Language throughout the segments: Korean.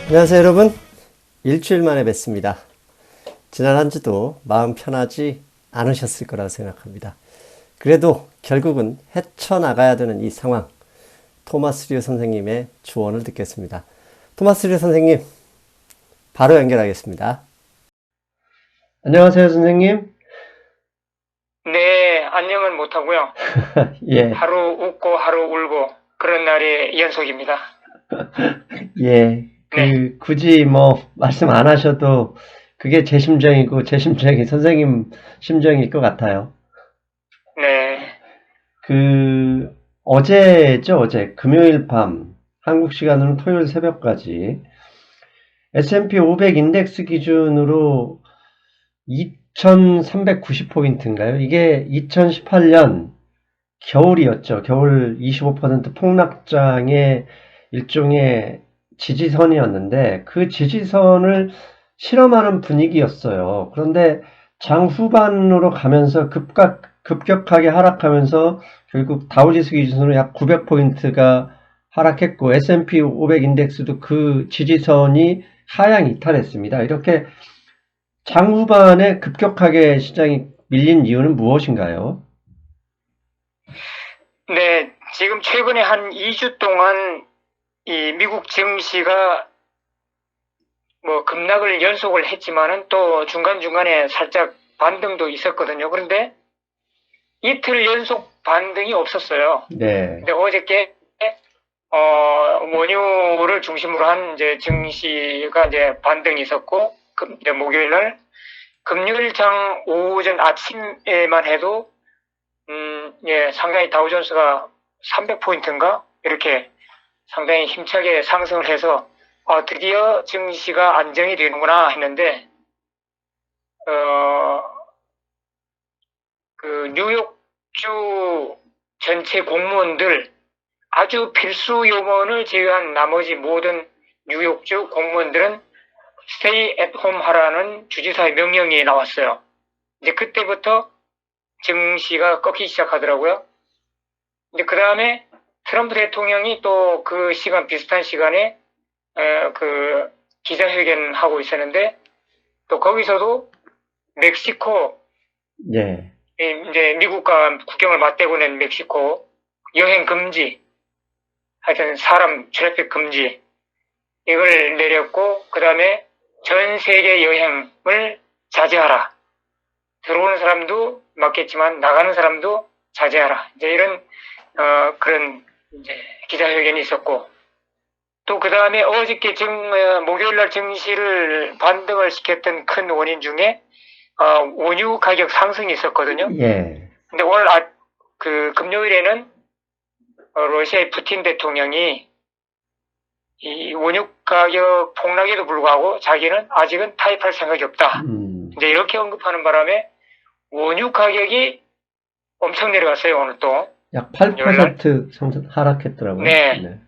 안녕하세요 여러분. 일주일 만에 뵙습니다. 지난 한 주도 마음 편하지 않으셨을 거라고 생각합니다. 그래도 결국은 헤쳐나가야 되는 이 상황, 토마스 류 선생님의 조언을 듣겠습니다. 토마스 류 선생님, 바로 연결하겠습니다. 안녕하세요 선생님. 네, 안녕은 못하고요. 예, 하루 웃고 하루 울고 그런 날의 연속입니다. 예. 네, 굳이 말씀 안 하셔도 그게 제 심정이고 제 심정이 선생님 심정일 것 같아요. 네, 어제죠, 어제. 금요일 밤, 한국 시간으로는 토요일 새벽까지 S&P 500 인덱스 기준으로 2390포인트인가요? 이게 2018년 겨울이었죠. 겨울 25% 폭락장의 일종의 지지선이었는데 그 지지선을 실험하는 분위기였어요. 그런데 장 후반으로 가면서 급격하게 하락하면서 결국 다우지수 기준으로 약 900포인트가 하락했고 S&P 500 인덱스도 그 지지선이 하향 이탈했습니다. 이렇게 장 후반에 급격하게 시장이 밀린 이유는 무엇인가요? 네. 지금 최근에 한 2주 동안 이 미국 증시가 급락을 연속을 했지만은 또 중간중간에 살짝 반등도 있었거든요. 그런데 이틀 연속 반등이 없었어요. 네. 근데 어저께 원유를 중심으로 한 이제 증시가 이제 반등이 있었고, 이제 목요일 날 금요일 장 오전 아침에만 해도 예, 상당히 다우존스가 300포인트인가 이렇게 상당히 힘차게 상승을 해서 드디어 증시가 안정이 되는구나 했는데 뉴욕주 전체 공무원들 아주 필수 요원을 제외한 나머지 모든 뉴욕주 공무원들은 stay at home 하라는 주지사의 명령이 나왔어요. 이제 그때부터 증시가 꺾이기 시작하더라고요. 이제 그 다음에 트럼프 대통령이 또 그 시간, 비슷한 시간에 기자회견하고 있었는데 또 거기서도 멕시코, 네. 이제 미국과 국경을 맞대고 있는 멕시코 여행 금지, 하여튼 사람 트래픽 금지 이걸 내렸고, 그 다음에 전 세계 여행을 자제하라. 들어오는 사람도 맞겠지만 나가는 사람도 자제하라. 이제 이런 그런 이제 기자회견이 있었고, 또 그 다음에 어저께 목요일날 증시를 반등을 시켰던 큰 원인 중에 원유 가격 상승이 있었거든요. 예. 근데 오늘 금요일에는 러시아의 푸틴 대통령이 이 원유 가격 폭락에도 불구하고 자기는 아직은 타입할 생각이 없다. 이제 이렇게 언급하는 바람에 원유 가격이 엄청 내려갔어요, 오늘 또. 약 8% 하락했더라고요. 네. 네.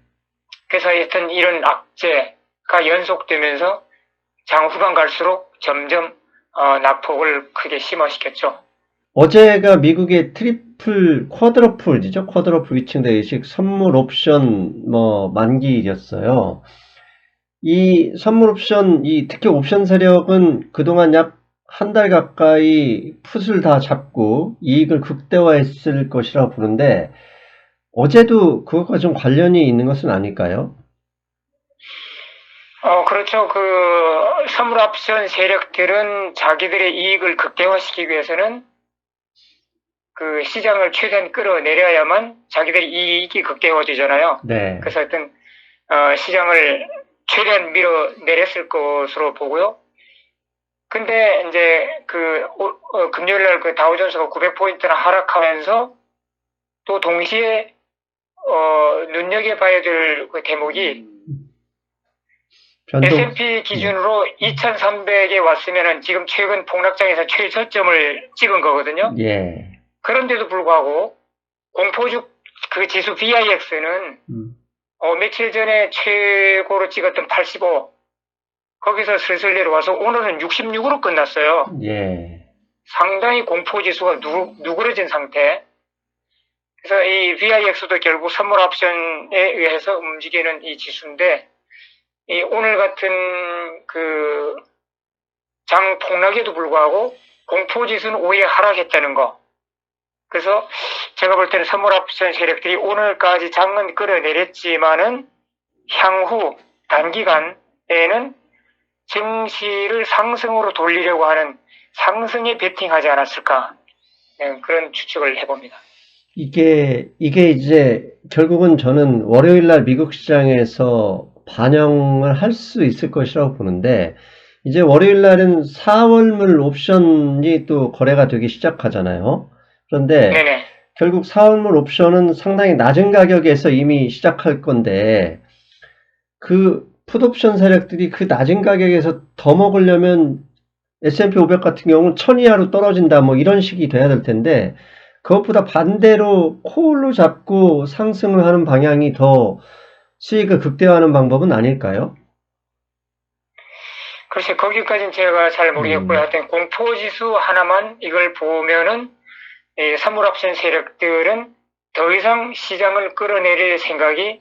그래서 하여튼 이런 악재가 연속되면서 장 후반 갈수록 점점 낙폭을 크게 심화시켰죠. 어제가 미국의 쿼드러플이죠. 쿼드러플 위층대회식 선물 옵션 만기일이었어요. 이 선물 옵션, 특히 옵션 세력은 그동안 약 한 달 가까이 풋을 다 잡고 이익을 극대화했을 것이라고 보는데 어제도 그것과 좀 관련이 있는 것은 아닐까요? 그렇죠. 선물 옵션 세력들은 자기들의 이익을 극대화시키기 위해서는 그 시장을 최대한 끌어내려야만 자기들의 이익이 극대화되잖아요. 네. 그래서 하여튼 시장을 최대한 밀어내렸을 것으로 보고요. 근데 이제 금요일날 다우존스가 900포인트나 하락하면서 또 동시에 눈여겨봐야 될 그 대목이 S&P 기준으로 2300에 왔으면은 지금 최근 폭락장에서 최저점을 찍은 거거든요. 예. 그런데도 불구하고 공포주 그 지수 VIX는 며칠 전에 최고로 찍었던 85 거기서 슬슬 내려와서 오늘은 66으로 끝났어요. 예. 상당히 공포지수가 누그러진 상태. 그래서 이 VIX도 결국 선물 옵션에 의해서 움직이는 이 지수인데 이 오늘 같은 그 장 폭락에도 불구하고 공포지수는 오히려 하락했다는 거. 그래서 제가 볼 때는 선물옵션 세력들이 오늘까지 장은 끌어내렸지만은 향후 단기간에는 증시를 상승으로 돌리려고 하는 상승에 베팅하지 않았을까, 그런 추측을 해봅니다. 이게 이제 결국은 저는 월요일 날 미국 시장에서 반영을 할 수 있을 것이라고 보는데, 이제 월요일 날은 4월물 옵션이 또 거래가 되기 시작하잖아요. 그런데 네네. 결국 4월물 옵션은 상당히 낮은 가격에서 이미 시작할 건데, 그 풋옵션 세력들이 그 낮은 가격에서 더 먹으려면 S&P 500 같은 경우는 1000 이하로 떨어진다 뭐 이런 식이 돼야 될 텐데, 그것보다 반대로 콜로 잡고 상승을 하는 방향이 더 수익을 극대화하는 방법은 아닐까요? 글쎄, 거기까지는 제가 잘 모르겠고요. 하여튼 공포지수 하나만 이걸 보면은 선물옵션 세력들은 더 이상 시장을 끌어내릴 생각이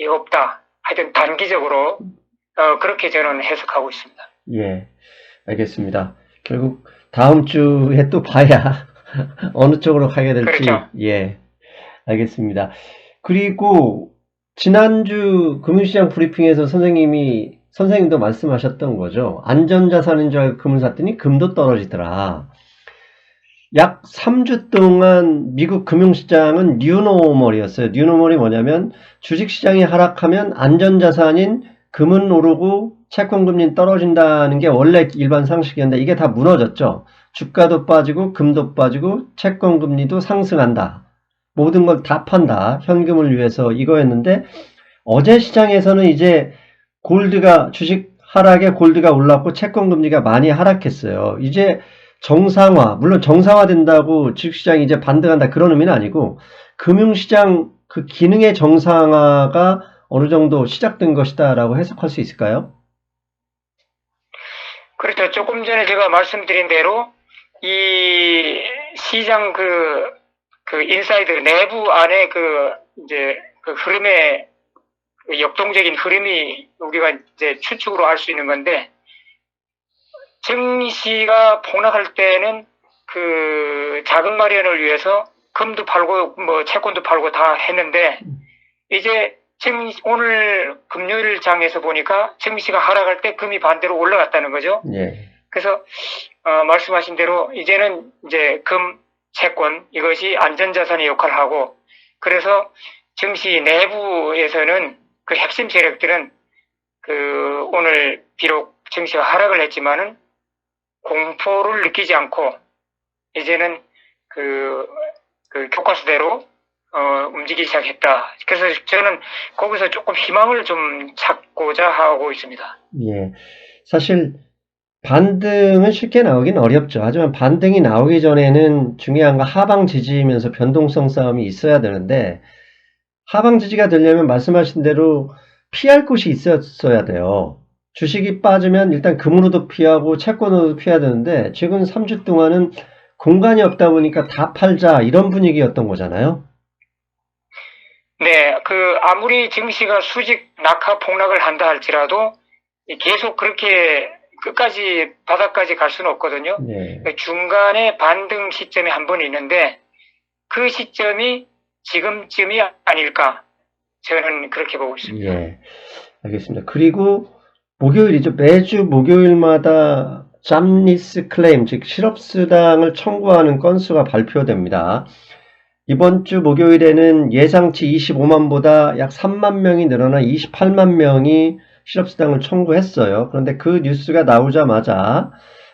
없다. 하여튼 단기적으로 그렇게 저는 해석하고 있습니다. 예, 알겠습니다. 결국 다음 주에 또 봐야 어느 쪽으로 가게 될지. 그렇죠. 예, 알겠습니다. 그리고 지난주 금융시장 브리핑에서 선생님도 말씀하셨던 거죠. 안전자산인 줄 알고 금을 샀더니 금도 떨어지더라. 약 3주 동안 미국 금융시장은 뉴노멀이었어요. 뉴노멀이 뭐냐면 주식시장이 하락하면 안전자산인 금은 오르고 채권금리는 떨어진다는 게 원래 일반 상식이었는데, 이게 다 무너졌죠. 주가도 빠지고 금도 빠지고 채권금리도 상승한다. 모든 걸 다 판다. 현금을 위해서, 이거였는데, 어제 시장에서는 이제 주식 하락에 골드가 올랐고 채권금리가 많이 하락했어요. 이제 정상화, 물론 정상화된다고 주식시장이 이제 반등한다 그런 의미는 아니고, 금융시장 그 기능의 정상화가 어느 정도 시작된 것이다 라고 해석할 수 있을까요? 그렇죠. 조금 전에 제가 말씀드린 대로 이 시장 그 인사이드 내부 안에 이제 그 흐름의 역동적인 흐름이 우리가 이제 추측으로 알 수 있는 건데, 증시가 폭락할 때는 그 자금 마련을 위해서 금도 팔고 뭐 채권도 팔고 다 했는데, 이제 오늘 금요일 장에서 보니까 증시가 하락할 때 금이 반대로 올라갔다는 거죠. 예. 그래서 말씀하신 대로 이제는 이제 금, 채권 이것이 안전자산의 역할을 하고, 그래서 증시 내부에서는 그 핵심 세력들은 오늘 비록 증시가 하락을 했지만은 공포를 느끼지 않고 이제는 그 교과서대로 움직이기 시작했다. 그래서 저는 거기서 조금 희망을 좀 찾고자 하고 있습니다. 예. 사실 반등은 쉽게 나오긴 어렵죠. 하지만 반등이 나오기 전에는 중요한 건 하방 지지이면서 변동성 싸움이 있어야 되는데, 하방 지지가 되려면 말씀하신 대로 피할 곳이 있었어야 돼요. 주식이 빠지면 일단 금으로도 피하고 채권으로도 피해야 되는데, 최근 3주 동안은 공간이 없다 보니까 다 팔자 이런 분위기였던 거잖아요. 네, 아무리 증시가 수직 낙하 폭락을 한다 할지라도 계속 그렇게 끝까지 바닥까지 갈 수는 없거든요. 네. 중간에 반등 시점이 한 번 있는데 그 시점이 지금쯤이 아닐까, 저는 그렇게 보고 있습니다. 예, 알겠습니다. 그리고 목요일이죠. 매주 목요일마다 잠니스 클레임, 즉 실업수당을 청구하는 건수가 발표됩니다. 이번 주 목요일에는 예상치 25만보다 약 3만 명이 늘어나 28만 명이 실업수당을 청구했어요. 그런데 그 뉴스가 나오자마자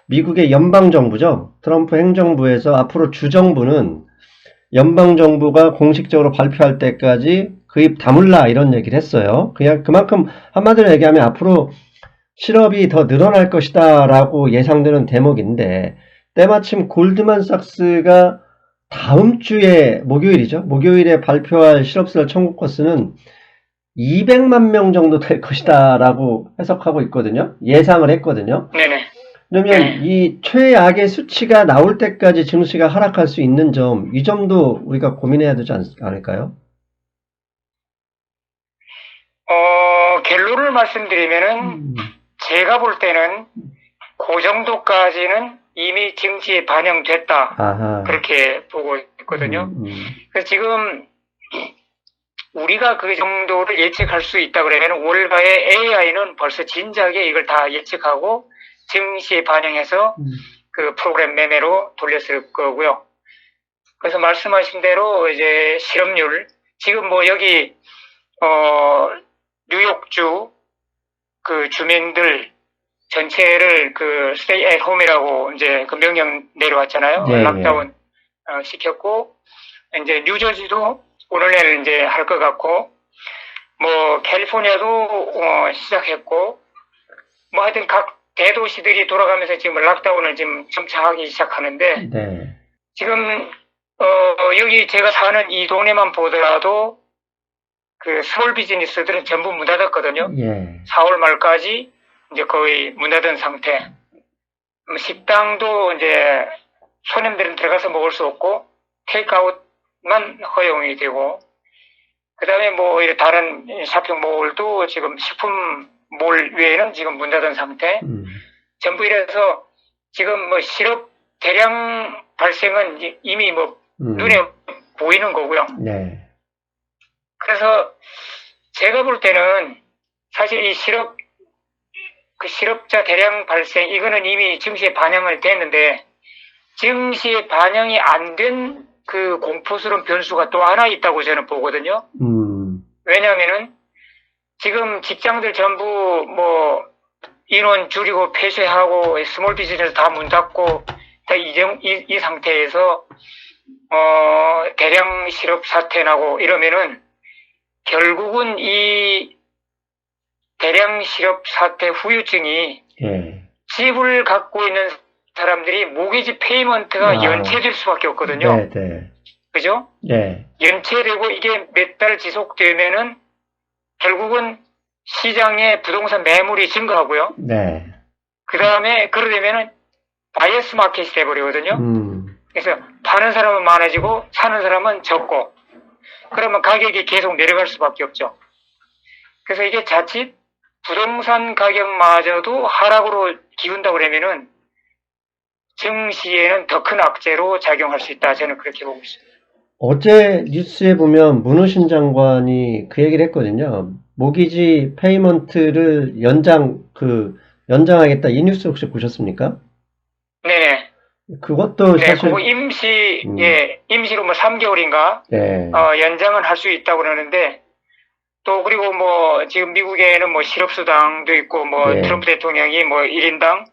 미국의 연방정부죠. 트럼프 행정부에서 앞으로 주정부는 연방정부가 공식적으로 발표할 때까지 그 입 다물라 이런 얘기를 했어요. 그냥 그만큼 한마디로 얘기하면 앞으로 실업이 더 늘어날 것이다 라고 예상되는 대목인데, 때마침 골드만삭스가 다음 주에 목요일이죠. 목요일에 발표할 실업수당 청구 건수는 200만 명 정도 될 것이다 라고 해석하고 있거든요. 예상을 했거든요. 네네. 그러면 이 최악의 수치가 나올 때까지 증시가 하락할 수 있는 점, 이 점도 우리가 고민해야 되지 않을까요? 결론을 말씀드리면은 제가 볼 때는 그 정도까지는 이미 증시에 반영됐다. 아하. 그렇게 보고 있거든요. 그래서 지금 우리가 그 정도를 예측할 수 있다 그러면 올가의 AI는 벌써 진작에 이걸 다 예측하고 증시에 반영해서 그 프로그램 매매로 돌렸을 거고요. 그래서 말씀하신 대로 이제 실업률 지금 뭐 여기 뉴욕주 그 주민들 전체를 그 stay at home이라고 이제 그 명령 내려왔잖아요. 네, 락다운 시켰고 이제 뉴저지도 오늘 내일 이제 할 것 같고 뭐 캘리포니아도 시작했고 뭐 하여튼 각 대도시들이 돌아가면서 지금 락다운을 지금 점차 하기 시작하는데 네. 지금 여기 제가 사는 이 동네만 보더라도 그 스몰 비즈니스들은 전부 문 닫았거든요. 예. 4월 말까지 이제 거의 문 닫은 상태. 식당도 이제 손님들은 들어가서 먹을 수 없고 테이크아웃만 허용이 되고 그다음에 뭐 다른 쇼핑몰도 지금 식품몰 외에는 지금 문 닫은 상태. 전부 이래서 지금 뭐 실업 대량 발생은 이미 뭐 눈에 보이는 거고요. 네. 그래서 제가 볼 때는 사실 이 실업자 대량 발생 이거는 이미 증시에 반영을 됐는데 증시에 반영이 안 된 그 공포스러운 변수가 또 하나 있다고 저는 보거든요. 왜냐하면은 지금 직장들 전부 뭐 인원 줄이고 폐쇄하고 스몰 비즈니스 다 문 닫고 다 이 상태에서 대량 실업 사태 나고 이러면은 결국은 이 대량 실업 사태 후유증이 집을 갖고 있는 사람들이 모기지 페이먼트가 연체될 수밖에 없거든요. 네, 네. 그죠? 네. 연체되고 이게 몇 달 지속되면은 결국은 시장에 부동산 매물이 증가하고요. 네. 그 다음에 그러려면은 바이어스 마켓이 돼버리거든요. 그래서 파는 사람은 많아지고 사는 사람은 적고 그러면 가격이 계속 내려갈 수밖에 없죠. 그래서 이게 자칫 부동산 가격마저도 하락으로 기운다 그러면은 증시에는 더 큰 악재로 작용할 수 있다. 저는 그렇게 보고 있습니다. 어제 뉴스에 보면 문호신 장관이 그 얘기를 했거든요. 모기지 페이먼트를 연장하겠다. 이 뉴스 혹시 보셨습니까? 네네. 그것도 네, 사실. 그거 임시로 뭐 3개월인가, 네. 연장은 할 수 있다고 그러는데, 또 그리고 뭐 지금 미국에는 뭐 실업수당도 있고 뭐 예. 트럼프 대통령이 뭐 1인당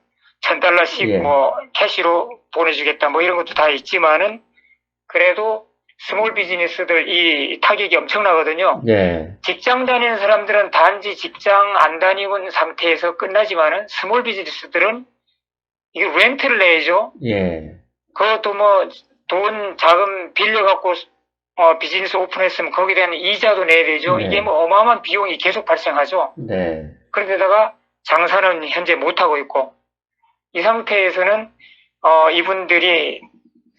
$1,000씩 예. 뭐 캐시로 보내주겠다 뭐 이런 것도 다 있지만은 그래도 스몰 비즈니스들 이 타격이 엄청나거든요. 예. 직장 다니는 사람들은 단지 직장 안 다니고 있는 상태에서 끝나지만은 스몰 비즈니스들은 이게 렌트를 내야죠. 예. 그것도 뭐 돈 자금 빌려갖고 비즈니스 오픈했으면 거기에 대한 이자도 내야 되죠. 네. 이게 뭐 어마어마한 비용이 계속 발생하죠. 네. 그런데다가 장사는 현재 못하고 있고 이 상태에서는 이분들이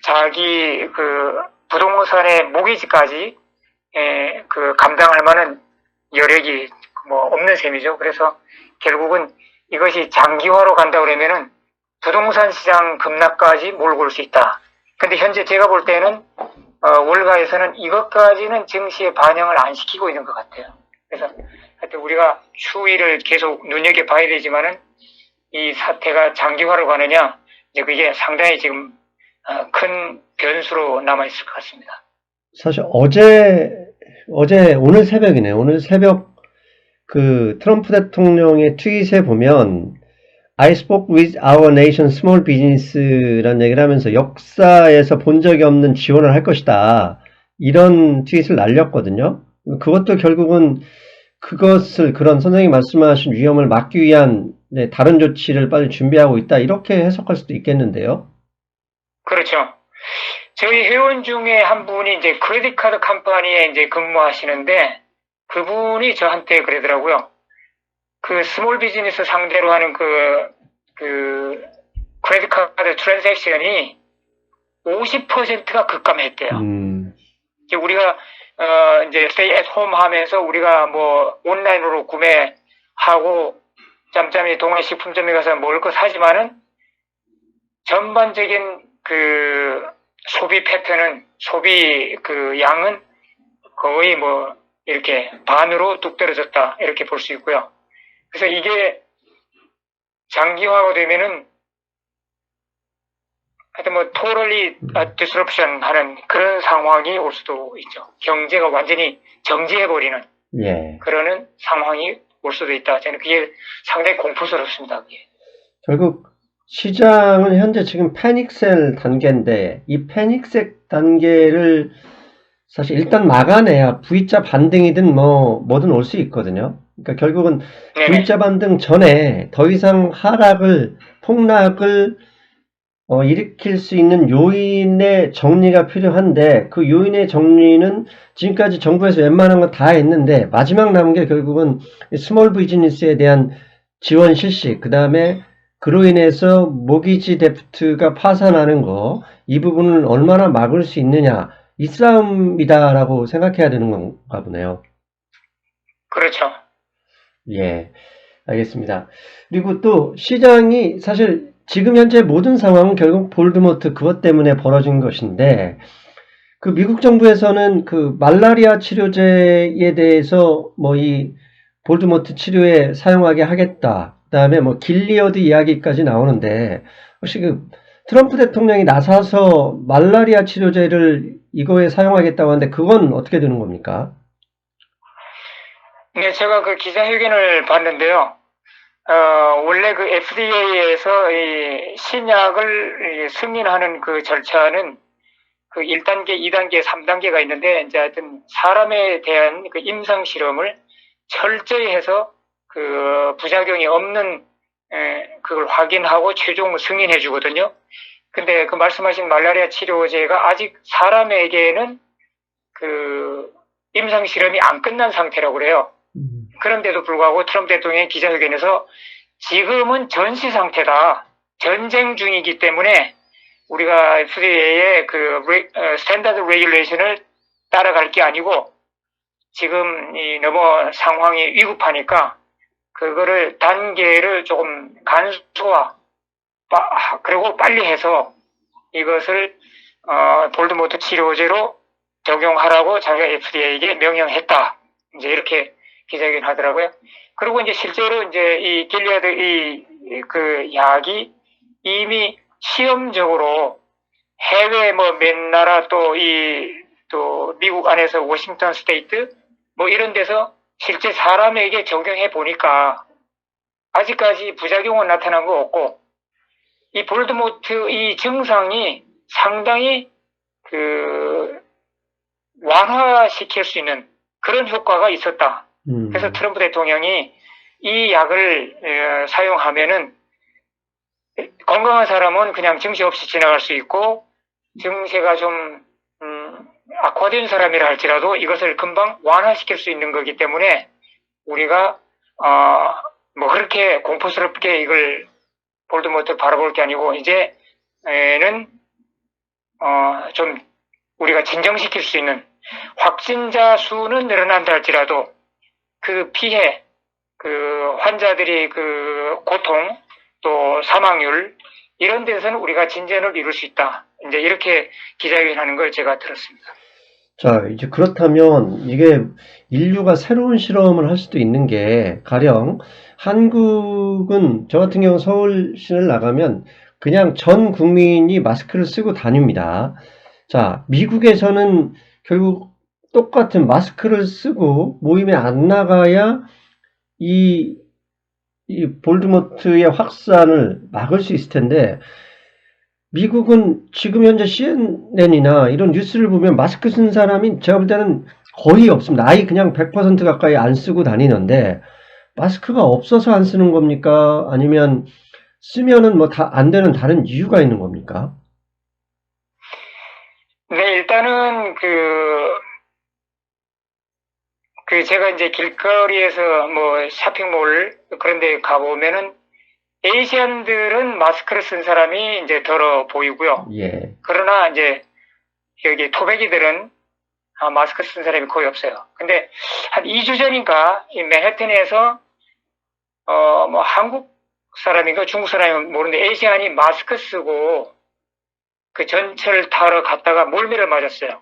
자기 그 부동산의 모기지까지 그 감당할 만한 여력이 뭐 없는 셈이죠. 그래서 결국은 이것이 장기화로 간다 그러면은 부동산 시장 급락까지 몰고 올 수 있다. 근데 현재 제가 볼 때는 월가에서는 이것까지는 증시에 반영을 안 시키고 있는 것 같아요. 그래서 하여튼 우리가 추이를 계속 눈여겨봐야 되지만은 이 사태가 장기화로 가느냐 이제 그게 상당히 지금 큰 변수로 남아있을 것 같습니다. 사실 오늘 새벽이네요. 오늘 새벽 그 트럼프 대통령의 트윗에 보면 I spoke with our nation small business라는 얘기를 하면서 역사에서 본 적이 없는 지원을 할 것이다. 이런 트윗을 날렸거든요. 그것도 결국은 그런 선생님이 말씀하신 위험을 막기 위한 다른 조치를 빨리 준비하고 있다. 이렇게 해석할 수도 있겠는데요. 그렇죠. 저희 회원 중에 한 분이 이제 크레딧 카드 컴퍼니에 이제 근무하시는데 그분이 저한테 그러더라고요. 그 스몰 비즈니스 상대로 하는 그 크레딧 카드 트랜잭션이 50%가 급감했대요. 이제 우리가 이제 stay at home 하면서 우리가 뭐 온라인으로 구매 하고 짬짬이 동아식품점에 가서 먹을 거 사지만은 전반적인 그 소비 패턴은 소비 그 양은 거의 뭐 이렇게 반으로 뚝 떨어졌다 이렇게 볼 수 있고요. 그래서 이게 장기화가 되면은 하여튼 뭐 totally disruption 하는 그런 상황이 올 수도 있죠. 경제가 완전히 정지해버리는 예. 그러는 상황이 올 수도 있다. 저는 그게 상당히 공포스럽습니다. 그게. 결국 시장은 현재 지금 패닉셀 단계인데 이 패닉셀 단계를 사실 일단 막아내야 V자 반등이든 뭐든 올 수 있거든요. 그러니까 결국은 네네. V자 반등 전에 더 이상 폭락을 일으킬 수 있는 요인의 정리가 필요한데 그 요인의 정리는 지금까지 정부에서 웬만한 건 다 했는데 마지막 남은 게 결국은 스몰 비즈니스에 대한 지원 실시, 그 다음에 그로 인해서 모기지 데프트가 파산하는 거, 이 부분을 얼마나 막을 수 있느냐, 이 싸움이다라고 생각해야 되는 건가 보네요. 그렇죠. 예, 알겠습니다. 그리고 또 시장이 사실 지금 현재 모든 상황은 결국 볼드모트 그것 때문에 벌어진 것인데, 그 미국 정부에서는 그 말라리아 치료제에 대해서 뭐 이 볼드모트 치료에 사용하게 하겠다. 그다음에 뭐 길리어드 이야기까지 나오는데, 혹시 그 트럼프 대통령이 나서서 말라리아 치료제를 이거에 사용하겠다고 하는데 그건 어떻게 되는 겁니까? 네, 제가 그 기자회견을 봤는데요. 원래 그 FDA에서 이 신약을 승인하는 그 절차는 그 1단계, 2단계, 3단계가 있는데, 이제 하여튼 사람에 대한 그 임상 실험을 철저히 해서 그 부작용이 없는, 그걸 확인하고 최종 승인해 주거든요. 근데 그 말씀하신 말라리아 치료제가 아직 사람에게는 그 임상 실험이 안 끝난 상태라고 그래요. 그런데도 불구하고 트럼프 대통령이 기자회견에서 지금은 전시 상태다. 전쟁 중이기 때문에 우리가 FDA의 그 스탠다드 레귤레이션을 따라갈 게 아니고 지금 이 너무 상황이 위급하니까 그거를 단계를 조금 간소화 그리고 빨리 해서 이것을 볼드모트 치료제로 적용하라고 자기가 FDA에게 명령했다. 이제 이렇게 기자회견 하더라고요. 그리고 이제 실제로 이제 이 길리아드 그 약이 이미 시험적으로 해외 뭐 몇 나라 또 미국 안에서 워싱턴 스테이트 뭐 이런 데서 실제 사람에게 적용해 보니까 아직까지 부작용은 나타난 거 없고 이 볼드모트 이 증상이 상당히 그 완화시킬 수 있는 그런 효과가 있었다. 그래서 트럼프 대통령이 이 약을 사용하면은 건강한 사람은 그냥 증세 없이 지나갈 수 있고 증세가 좀 악화된 사람이라 할지라도 이것을 금방 완화시킬 수 있는 거기 때문에 우리가 뭐 그렇게 공포스럽게 이걸 볼드모트를 바라볼 게 아니고 이제는 좀 우리가 진정시킬 수 있는 확진자 수는 늘어난다 할지라도 그 피해, 그 환자들이 그 고통, 또 사망률 이런 데서는 우리가 진전을 이룰 수 있다. 이제 이렇게 기자회견하는 걸 제가 들었습니다. 자, 이제 그렇다면 이게 인류가 새로운 실험을 할 수도 있는 게 가령 한국은 저 같은 경우 서울 시내를 나가면 그냥 전 국민이 마스크를 쓰고 다닙니다. 자, 미국에서는 결국 똑같은 마스크를 쓰고 모임에 안 나가야 이 볼드모트의 확산을 막을 수 있을 텐데 미국은 지금 현재 CNN이나 이런 뉴스를 보면 마스크 쓴 사람이 제가 볼 때는 거의 없습니다. 아예 그냥 100% 가까이 안 쓰고 다니는데 마스크가 없어서 안 쓰는 겁니까? 아니면 쓰면은 뭐 다 안 되는 다른 이유가 있는 겁니까? 네, 일단은 제가 이제 길거리에서 뭐 쇼핑몰 그런 데 가보면은 에이시안들은 마스크를 쓴 사람이 이제 덜어 보이고요. 예. 그러나 이제 여기 토백이들은 마스크 쓴 사람이 거의 없어요. 근데 한 2주 전인가 이 맨해튼에서 뭐 한국 사람인가 중국 사람인가 모르는데 아시안이 마스크 쓰고 그 전철 타러 갔다가 몰매를 맞았어요.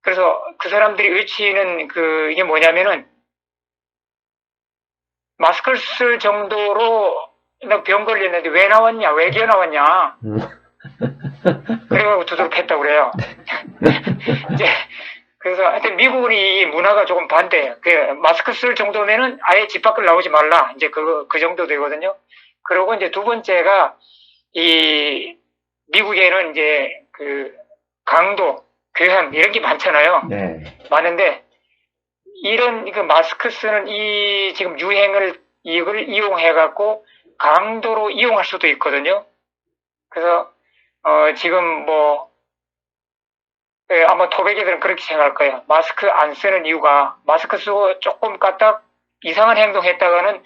그래서 그 사람들이 외치는 이게 뭐냐면은 마스크를 쓸 정도로 나 병 걸렸는데 왜 나왔냐, 왜 기어 나왔냐. 그래가지고 두드러 팼다고 그래요. 이제 그래서 하여튼 미국은 이 문화가 조금 반대예요. 마스크 쓸 정도면은 아예 집 밖을 나오지 말라. 이제 그 정도 되거든요. 그리고 이제 두 번째가 이 미국에는 이제 강도, 교양 이런 게 많잖아요. 네. 많은데 이런 마스크 쓰는 이 지금 이걸 이용해 갖고 강도로 이용할 수도 있거든요. 그래서 지금 아마 토백이들은 그렇게 생각할 거예요. 마스크 안 쓰는 이유가 마스크 쓰고 조금 까딱 이상한 행동했다가는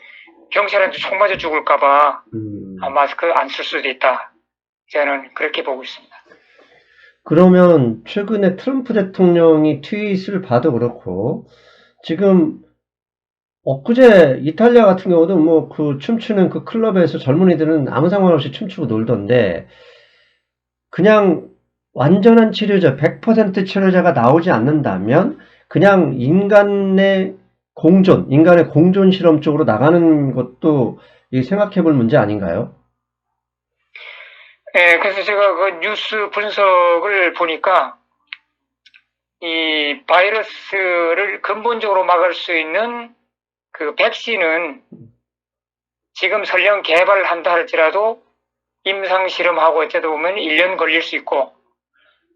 경찰한테 총 맞아 죽을까봐 마스크 안 쓸 수도 있다. 저는 그렇게 보고 있습니다. 그러면 최근에 트럼프 대통령이 트윗을 봐도 그렇고 지금 엊그제 이탈리아 같은 경우도 뭐 그 춤추는 그 클럽에서 젊은이들은 아무 상관 없이 춤추고 놀던데 그냥 완전한 치료자, 100% 치료자가 나오지 않는다면 그냥 인간의 공존 실험 쪽으로 나가는 것도 생각해 볼 문제 아닌가요? 네, 그래서 제가 그 뉴스 분석을 보니까 이 바이러스를 근본적으로 막을 수 있는 그 백신은 지금 설령 개발한다 할지라도 임상실험하고 어쩌다 보면 1년 걸릴 수 있고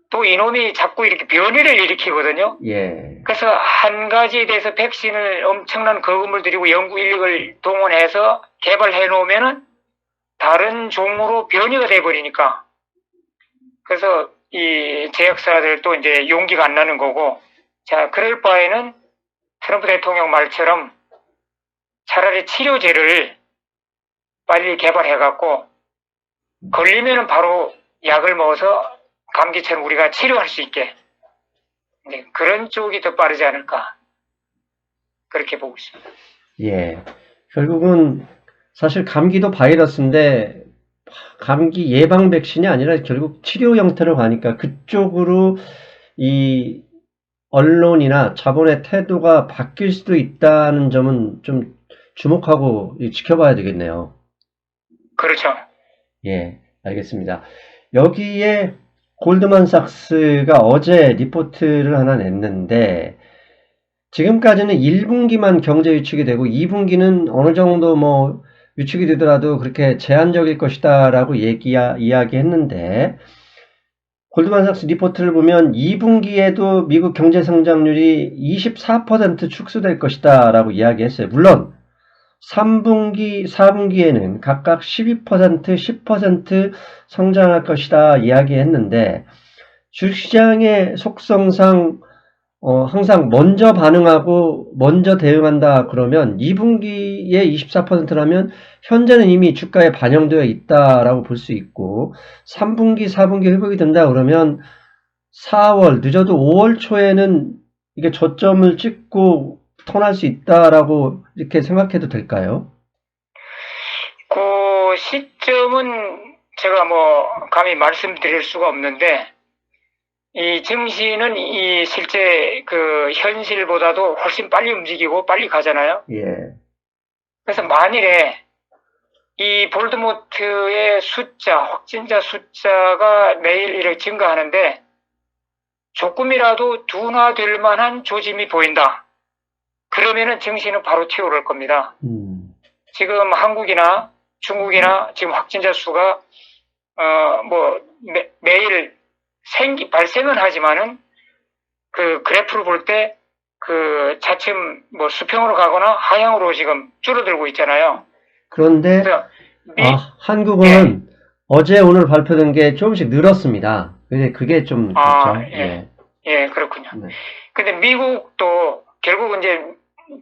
또 이놈이 자꾸 이렇게 변이를 일으키거든요. 예. 그래서 한 가지에 대해서 백신을 엄청난 거금을 들이고 연구 인력을 동원해서 개발해 놓으면은 다른 종으로 변이가 돼버리니까. 그래서 이 제약사들도 이제 용기가 안 나는 거고, 자, 그럴 바에는 트럼프 대통령 말처럼 차라리 치료제를 빨리 개발해갖고, 걸리면은 바로 약을 먹어서 감기처럼 우리가 치료할 수 있게. 네, 그런 쪽이 더 빠르지 않을까. 그렇게 보고 있습니다. 예. 결국은 사실 감기도 바이러스인데 감기 예방 백신이 아니라 결국 치료 형태로 가니까 그쪽으로 이 언론이나 자본의 태도가 바뀔 수도 있다는 점은 좀 주목하고 지켜봐야 되겠네요. 그렇죠. 예, 알겠습니다. 여기에 골드만삭스가 어제 리포트를 하나 냈는데 지금까지는 1분기만 경제 유축이 되고 2분기는 어느 정도 뭐 유축이 되더라도 그렇게 제한적일 것이다 라고 이야기했는데 골드만삭스 리포트를 보면 2분기에도 미국 경제 성장률이 24% 축소될 것이다 라고 이야기했어요. 물론 3분기, 4분기에는 각각 12%, 10% 성장할 것이다 이야기했는데 주식시장의 속성상 항상 먼저 반응하고 먼저 대응한다 그러면 2분기에 24%라면 현재는 이미 주가에 반영되어 있다라고 볼 수 있고 3분기, 4분기 회복이 된다 그러면 4월, 늦어도 5월 초에는 이게 저점을 찍고 턴할 수 있다라고 이렇게 생각해도 될까요? 그 시점은 제가 감히 말씀드릴 수가 없는데 이 증시는 이 실제 그 현실보다도 훨씬 빨리 움직이고 빨리 가잖아요. 예. 그래서 만일에 이 볼드모트의 확진자 숫자가 매일 이렇게 증가하는데 조금이라도 둔화될 만한 조짐이 보인다. 그러면은 증시는 바로 튀어오를 겁니다. 지금 한국이나 중국이나 지금 확진자 수가 매일 발생은 하지만은 그 그래프를 볼 때 차츰 수평으로 가거나 하향으로 지금 줄어들고 있잖아요. 그런데 한국은 예. 어제 오늘 발표된 게 조금씩 늘었습니다. 근데 그게 좀 그렇죠. 예, 그렇군요. 네. 근데 미국도 결국 이제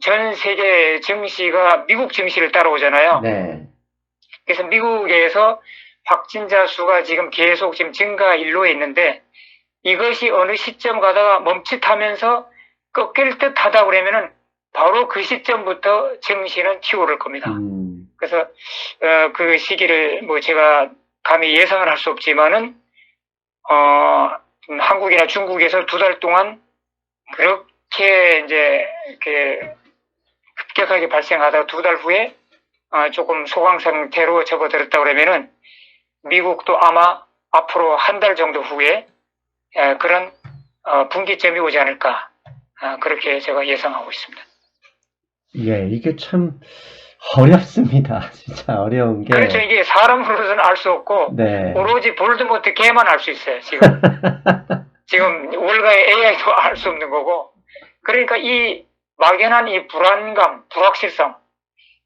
전 세계 증시가 미국 증시를 따라오잖아요. 네. 그래서 미국에서 확진자 수가 지금 계속 지금 증가 일로에 있는데 이것이 어느 시점 가다가 멈칫하면서 꺾일 듯 하다 그러면은 바로 그 시점부터 증시는 튀오를 겁니다. 그래서 그 시기를 뭐 제가 감히 예상을 할 수 없지만은 한국이나 중국에서 2달 동안 그렇게 이제 이렇게 급격하게 발생하다가 2달 후에 조금 소강 상태로 접어들었다 그러면은 미국도 아마 앞으로 1달 정도 후에 그런 분기점이 오지 않을까 그렇게 제가 예상하고 있습니다. 예, 이게 참 어렵습니다. 진짜 어려운 게. 그렇죠. 이게 사람으로서는 알 수 없고 네. 오로지 볼드모트 걔만 알 수 있어요. 지금 지금 월가의 AI도 알 수 없는 거고. 그러니까 이 막연한 이 불안감, 불확실성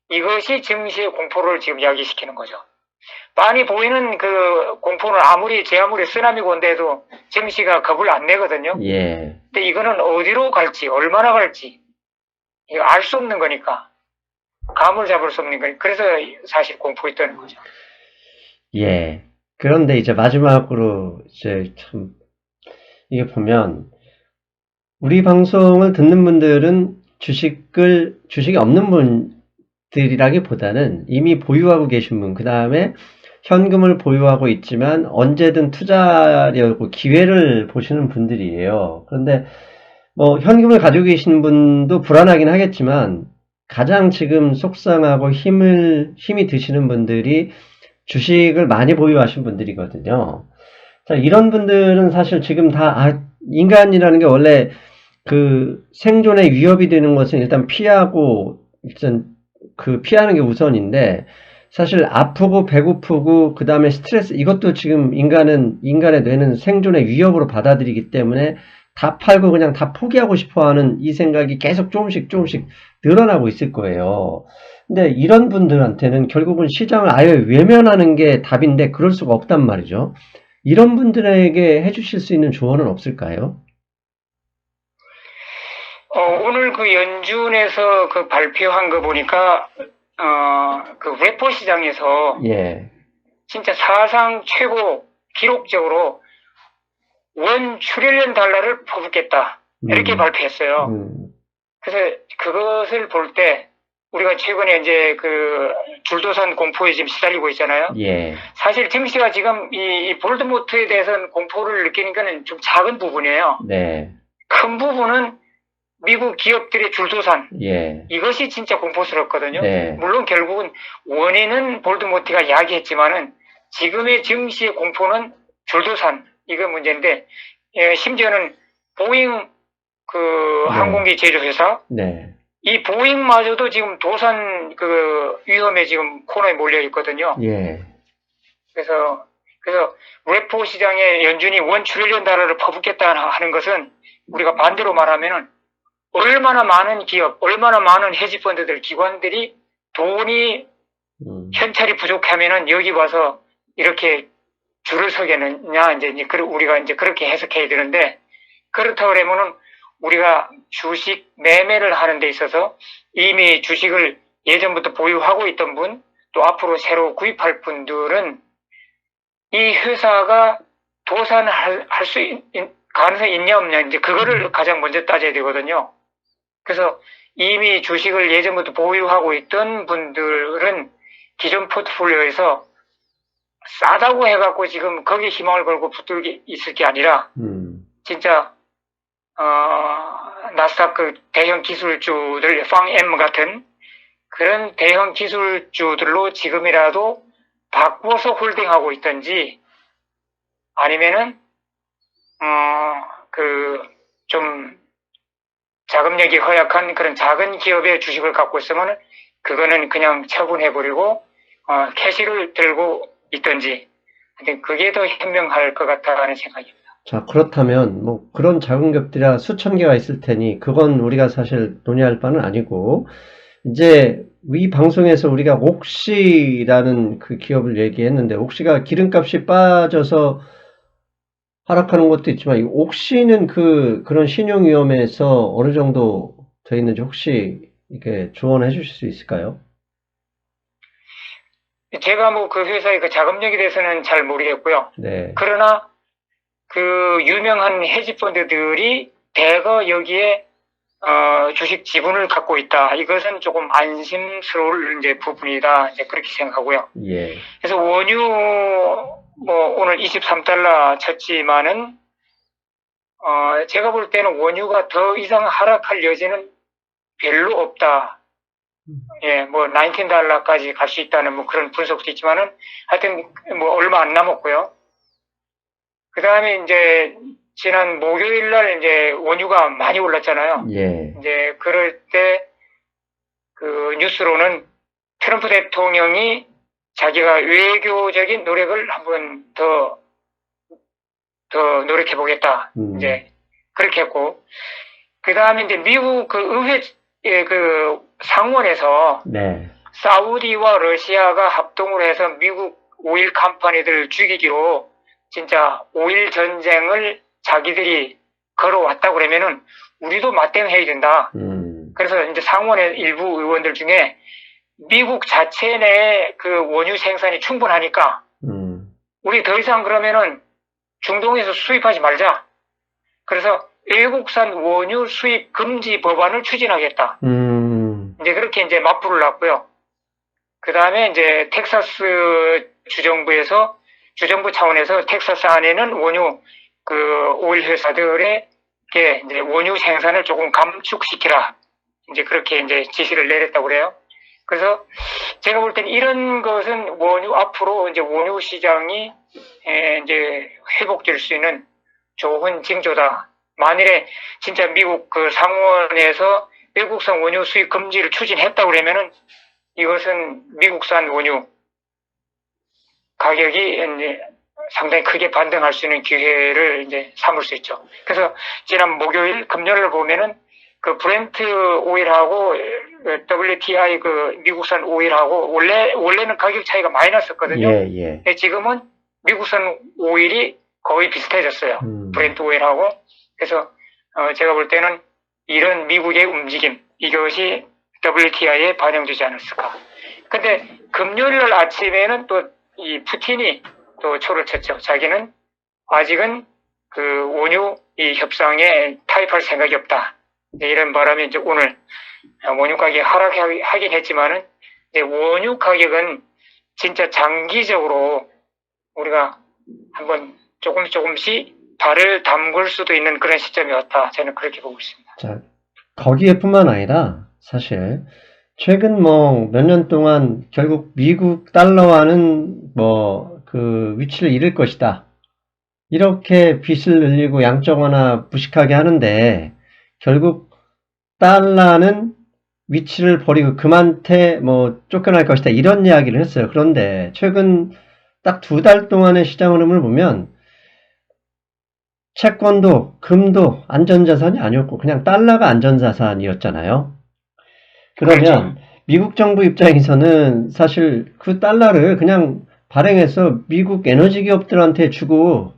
이것이 증시의 공포를 지금 야기시키는 거죠. 빤히 보이는 그 공포는 제 아무리 쓰나미가 온데도 증시가 겁을 안 내거든요. 예. 근데 이거는 어디로 갈지, 얼마나 갈지 이거 알 수 없는 거니까. 감을 잡을 수 없는 거니까. 그래서 사실 공포에 떠는 거죠. 예. 그런데 이제 마지막으로 이제 참 이게 보면 우리 방송을 듣는 분들은 주식이 없는 분들이라기보다는 이미 보유하고 계신 분, 그 다음에 현금을 보유하고 있지만 언제든 투자하려고 기회를 보시는 분들이에요. 그런데 뭐 현금을 가지고 계신 분도 불안하긴 하겠지만 가장 지금 속상하고 힘이 드시는 분들이 주식을 많이 보유하신 분들이거든요. 자, 이런 분들은 사실 지금 인간이라는 게 원래 그 생존에 위협이 되는 것은 일단 피하고, 일단 피하는 게 우선인데, 사실 아프고 배고프고, 그 다음에 스트레스, 이것도 지금 인간의 뇌는 생존의 위협으로 받아들이기 때문에 다 팔고 그냥 다 포기하고 싶어 하는 이 생각이 계속 조금씩 늘어나고 있을 거예요. 근데 이런 분들한테는 결국은 시장을 아예 외면하는 게 답인데 그럴 수가 없단 말이죠. 이런 분들에게 해주실 수 있는 조언은 없을까요? 오늘 그 연준에서 그 발표한 거 보니까, 그 레포 시장에서 예. 진짜 사상 최고 기록적으로 $1 트릴리언을 퍼붓겠다. 이렇게 발표했어요. 그래서 그것을 볼 때 우리가 최근에 이제 그 줄도산 공포에 지금 시달리고 있잖아요. 예. 사실 증시가 지금 이 볼드모트에 대해서는 공포를 느끼는 거는 좀 작은 부분이에요. 네. 큰 부분은 미국 기업들의 줄도산. 예. 이것이 진짜 공포스럽거든요. 네. 물론 결국은 원인은 볼드모트가 야기했지만은 지금의 증시의 공포는 줄도산. 이거 문제인데, 심지어는 보잉 그 네. 항공기 제조회사. 네. 이 보잉마저도 지금 도산 그 위험에 지금 코너에 몰려 있거든요. 예. 그래서 레포 시장에 연준이 $1 트릴리언을 퍼붓겠다 하는 것은 우리가 반대로 말하면은 얼마나 많은 기업, 얼마나 많은 헤지펀드들, 기관들이 돈이 현찰이 부족하면은 여기 와서 이렇게 줄을 서겠느냐, 이제 우리가 이제 그렇게 해석해야 되는데, 그렇다 그러면은 우리가 주식 매매를 하는 데 있어서 이미 주식을 예전부터 보유하고 있던 분, 또 앞으로 새로 구입할 분들은 이 회사가 도산할 수 가능성이 있냐 없냐, 이제 그거를 가장 먼저 따져야 되거든요. 그래서 이미 주식을 예전부터 보유하고 있던 분들은 기존 포트폴리오에서 싸다고 해갖고 지금 거기에 희망을 걸고 붙들게 있을 게 아니라 진짜 나스닥 대형 기술주들, 팡M 같은 그런 대형 기술주들로 지금이라도 바꿔서 홀딩하고 있든지 아니면은 좀 자금력이 허약한 그런 작은 기업의 주식을 갖고 있으면 그거는 그냥 처분해버리고 캐시를 들고 있든지. 근데 그게 더 현명할 것 같다는 생각입니다. 자, 그렇다면 뭐 그런 작은 기업들이 수천 개가 있을 테니 그건 우리가 사실 논의할 바는 아니고, 이제 이 방송에서 우리가 옥시라는 그 기업을 얘기했는데, 옥시가 기름값이 빠져서 하락하는 것도 있지만, 이 옥시는 그런 신용 위험에서 어느 정도 돼 있는지 혹시 이렇게 조언해 주실 수 있을까요? 제가 뭐 그 회사의 그 자금력에 대해서는 잘 모르겠고요. 네. 그러나 그 유명한 헤지펀드들이 대거 여기에 주식 지분을 갖고 있다. 이것은 조금 안심스러울 이제 부분이다. 이제 그렇게 생각하고요. 예. 그래서 원유 뭐 오늘 23달러 쳤지만은 제가 볼 때는 원유가 더 이상 하락할 여지는 별로 없다. 예, 뭐 19달러까지 갈 수 있다는 뭐 그런 분석도 있지만은 하여튼 뭐 얼마 안 남았고요. 그 다음에 이제 지난 목요일 날 이제 원유가 많이 올랐잖아요. 예. 이제 그럴 때 그 뉴스로는 트럼프 대통령이 자기가 외교적인 노력을 한번 더 노력해 보겠다. 이제 그렇게 했고, 그 다음에 이제 미국 그 의회 그 상원에서 네. 사우디와 러시아가 합동으로 해서 미국 오일 컴퍼니들 죽이기로 진짜 오일 전쟁을 자기들이 걸어왔다고 그러면은 우리도 맞대응해야 된다. 그래서 이제 상원의 일부 의원들 중에 미국 자체 내에 그 원유 생산이 충분하니까 우리 더 이상 그러면은 중동에서 수입하지 말자. 그래서 외국산 원유 수입 금지 법안을 추진하겠다. 이제 그렇게 이제 맞불을 놨고요. 그 다음에 이제 텍사스 주정부 차원에서 텍사스 안에는 원유 그 오일 회사들에게 이제 원유 생산을 조금 감축시키라. 이제 그렇게 이제 지시를 내렸다고 그래요. 그래서 제가 볼 때는 이런 것은 원유 앞으로 이제 원유 시장이 이제 회복될 수 있는 좋은 징조다. 만일에 진짜 미국 그 상원에서 외국산 원유 수입 금지를 추진했다고 그러면은 이것은 미국산 원유 가격이 이제 상당히 크게 반등할 수 있는 기회를 이제 삼을 수 있죠. 그래서 지난 목요일 금요일을 보면은 그 브렌트 오일하고 WTI 그 미국산 오일하고 원래는 가격 차이가 많이 났었거든요. 예. 근데 지금은 미국산 오일이 거의 비슷해졌어요. 브렌트 오일하고. 그래서 제가 볼 때는 이런 미국의 움직임 이것이 WTI에 반영되지 않았을까. 근데 금요일 날 아침에는 또 이 푸틴이 또 초를 쳤죠. 자기는 아직은 그 원유 이 협상에 타협할 생각이 없다. 이런 바람에 이제 오늘 원유 가격이 하락하긴 했지만은 이제 원유 가격은 진짜 장기적으로 우리가 한번 조금씩 발을 담글 수도 있는 그런 시점이었다. 저는 그렇게 보고 있습니다. 자, 거기에뿐만 아니라 사실 최근 뭐 몇 년 동안 결국 미국 달러와는 뭐 그 위치를 잃을 것이다. 이렇게 빚을 늘리고 양적 완화 무식하게 하는데 결국 달러는 위치를 버리고 금한테 뭐 쫓겨날 것이다. 이런 이야기를 했어요. 그런데 최근 딱 2달 동안의 시장 흐름을 보면 채권도 금도 안전자산이 아니었고 그냥 달러가 안전자산이었잖아요. 그러면 그렇죠. 미국 정부 입장에서는 사실 그 달러를 그냥 발행해서 미국 에너지 기업들한테 주고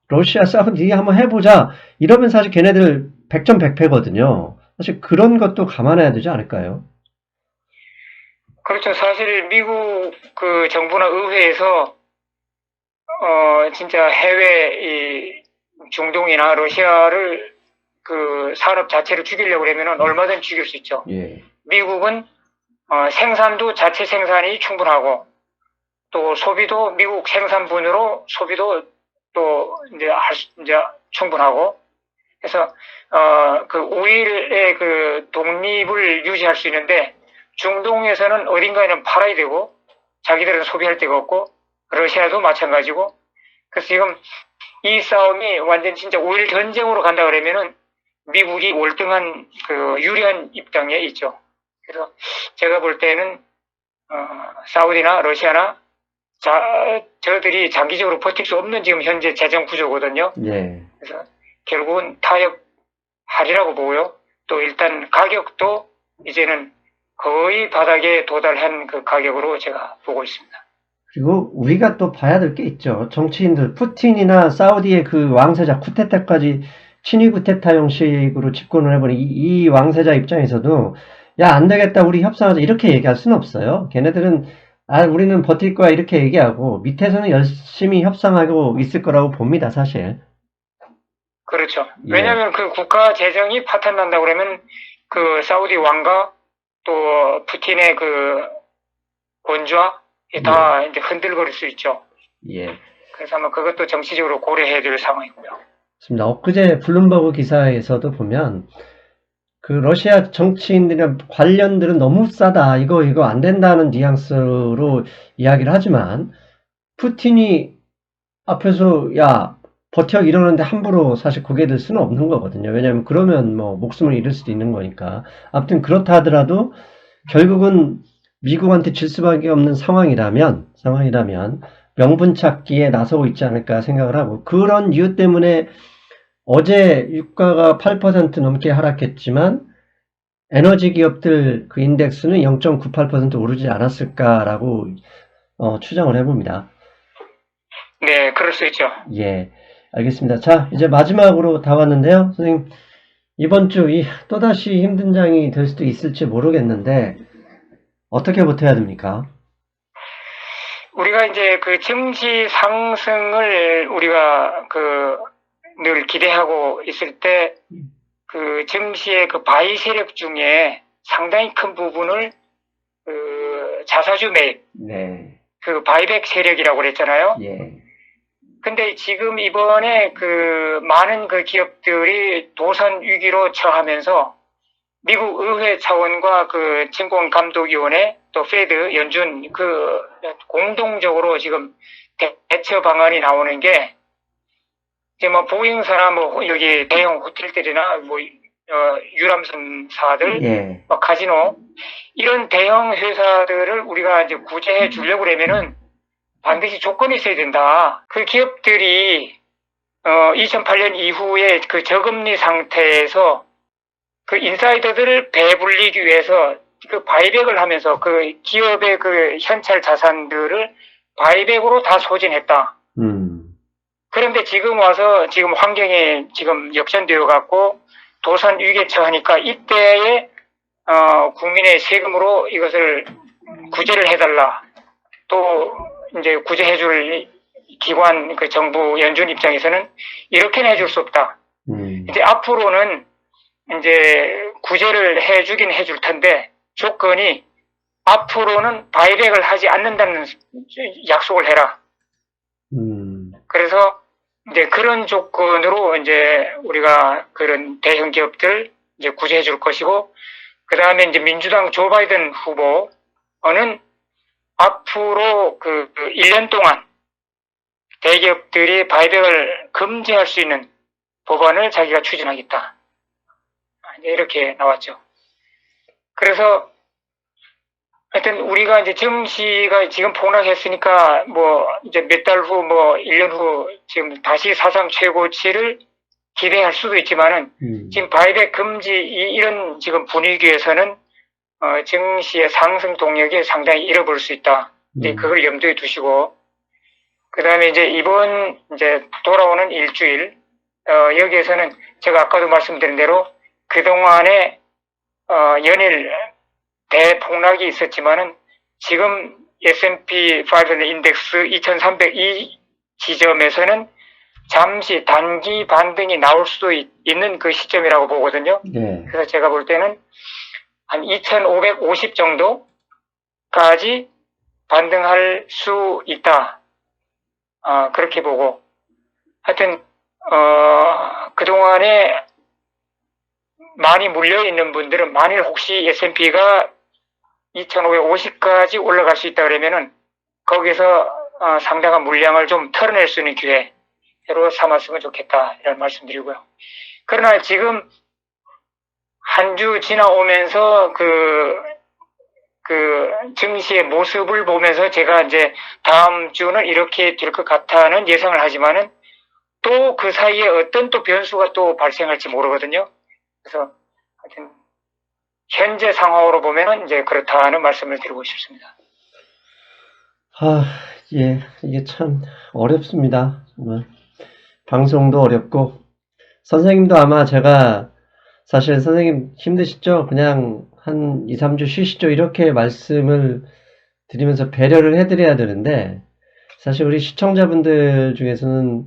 러시아 사우디 한번 해보자 이러면 사실 걔네들 100점 100패거든요. 사실 그런 것도 감안해야 되지 않을까요? 그렇죠. 사실 미국 그 정부나 의회에서 진짜 해외 이 중동이나 러시아를 그 산업 자체를 죽이려고 그러면은 얼마든지 죽일 수 있죠. 예. 미국은 생산도 자체 생산이 충분하고 또 소비도 미국 생산분으로 소비도 또 이제 충분하고 그래서 그 오일의 그 독립을 유지할 수 있는데 중동에서는 어딘가에는 팔아야 되고 자기들은 소비할 데가 없고 러시아도 마찬가지고 그래서 지금 이 싸움이 완전 진짜 오일 전쟁으로 간다 그러면은 미국이 월등한 그 유리한 입장에 있죠. 그래서 제가 볼 때는 사우디나 러시아나 저들이 장기적으로 버틸 수 없는 지금 현재 재정 구조거든요. 예. 그래서 결국은 타협하리라고 보고요. 또 일단 가격도 이제는 거의 바닥에 도달한 그 가격으로 제가 보고 있습니다. 그리고 우리가 또 봐야 될 게 있죠. 정치인들, 푸틴이나 사우디의 그 왕세자 쿠데타까지 친위 쿠데타 형식으로 집권을 해버린 이 왕세자 입장에서도 야, 안 되겠다, 우리 협상하자 이렇게 얘기할 수는 없어요. 걔네들은 우리는 버틸 거야 이렇게 얘기하고 밑에서는 열심히 협상하고 있을 거라고 봅니다, 사실. 그렇죠. 예. 왜냐하면 그 국가 재정이 파탄난다고 그러면 그 사우디 왕과 또 푸틴의 그 권좌 다 이제 흔들거릴 수 있죠. 예. 그래서 아마 그것도 정치적으로 고려해야 될 상황이고요. 맞습니다. 엊그제 블룸버그 기사에서도 보면 그 러시아 정치인들이나 관련들은 너무 싸다. 이거 안 된다는 뉘앙스로 이야기를 하지만 푸틴이 앞에서 야 버텨 이러는데 함부로 사실 고개 들 수는 없는 거거든요. 왜냐하면 그러면 뭐 목숨을 잃을 수도 있는 거니까. 아무튼 그렇다 하더라도 결국은 미국한테 질 수밖에 없는 상황이라면 명분 찾기에 나서고 있지 않을까 생각을 하고, 그런 이유 때문에 어제 유가가 8% 넘게 하락했지만 에너지 기업들 그 인덱스는 0.98% 오르지 않았을까라고 추정을 해봅니다. 네, 그럴 수 있죠. 예, 알겠습니다. 자, 이제 마지막으로 다 왔는데요. 선생님, 이번 주 또다시 힘든 장이 될 수도 있을지 모르겠는데 어떻게 버텨야 됩니까? 우리가 이제 그 증시 상승을 우리가 늘 기대하고 있을 때 그 증시의 그 바이 세력 중에 상당히 큰 부분을 그 자사주 매입, 네. 그 바이백 세력이라고 그랬잖아요. 예. 근데 지금 이번에 그 많은 그 기업들이 도산 위기로 처하면서 미국 의회 차원과 그 증권감독위원회 또 페드 연준 그 공동적으로 지금 대처 방안이 나오는 게 이제 뭐 보잉사나 뭐 여기 대형 호텔들이나 뭐 유람선사들, 예. 뭐 카지노 이런 대형 회사들을 우리가 이제 구제해 주려고 그러면은 반드시 조건이 있어야 된다. 그 기업들이 2008년 이후에 그 저금리 상태에서 그 인사이더들을 배불리기 위해서 그 바이백을 하면서 그 기업의 그 현찰 자산들을 바이백으로 다 소진했다. 그런데 지금 와서 지금 환경이 지금 역전되어 갖고 도산 위기에 처하니까 이때에 국민의 세금으로 이것을 구제를 해달라. 또 이제 구제해줄 기관 그 정부 연준 입장에서는 이렇게는 해줄 수 없다. 이제 앞으로는 이제 구제를 해주긴 해줄 텐데 조건이 앞으로는 바이백을 하지 않는다는 약속을 해라. 그래서 이제 그런 조건으로 이제 우리가 그런 대형 기업들 이제 구제해 줄 것이고, 그 다음에 이제 민주당 조 바이든 후보는 앞으로 그 1년 동안 대기업들이 바이백을 금지할 수 있는 법안을 자기가 추진하겠다. 이렇게 나왔죠. 그래서 하여튼 우리가 이제 증시가 지금 폭락했으니까 뭐 이제 몇 달 후 뭐 1년 후 지금 다시 사상 최고치를 기대할 수도 있지만은 지금 바이백 금지 이런 지금 분위기에서는 증시의 상승 동력이 상당히 잃어버릴 수 있다. 이제 그걸 염두에 두시고, 그 다음에 이제 이번 이제 돌아오는 일주일 여기에서는 제가 아까도 말씀드린 대로 그동안에 연일 대폭락이 있었지만은 지금 S&P 500 인덱스 2302 지점에서는 잠시 단기 반등이 나올 수도 있는 그 시점이라고 보거든요. 네. 그래서 제가 볼 때는 한 2550 정도까지 반등할 수 있다. 그렇게 보고, 하여튼 그동안에 많이 물려있는 분들은 만일 혹시 S&P가 2550까지 올라갈 수 있다 그러면은 거기서 상당한 물량을 좀 털어낼 수 있는 기회로 삼았으면 좋겠다 이런 말씀드리고요. 그러나 지금 한 주 지나오면서 그 증시의 모습을 보면서 제가 이제 다음 주는 이렇게 될 것 같다는 예상을 하지만은 또 그 사이에 어떤 또 변수가 또 발생할지 모르거든요. 그래서 하여튼 현재 상황으로 보면은 이제 그렇다는 말씀을 드리고 싶습니다. 예, 이게 참 어렵습니다. 정말 방송도 어렵고 선생님도 아마 제가 사실 선생님 힘드시죠? 그냥 한 2, 3주 쉬시죠? 이렇게 말씀을 드리면서 배려를 해드려야 되는데 사실 우리 시청자분들 중에서는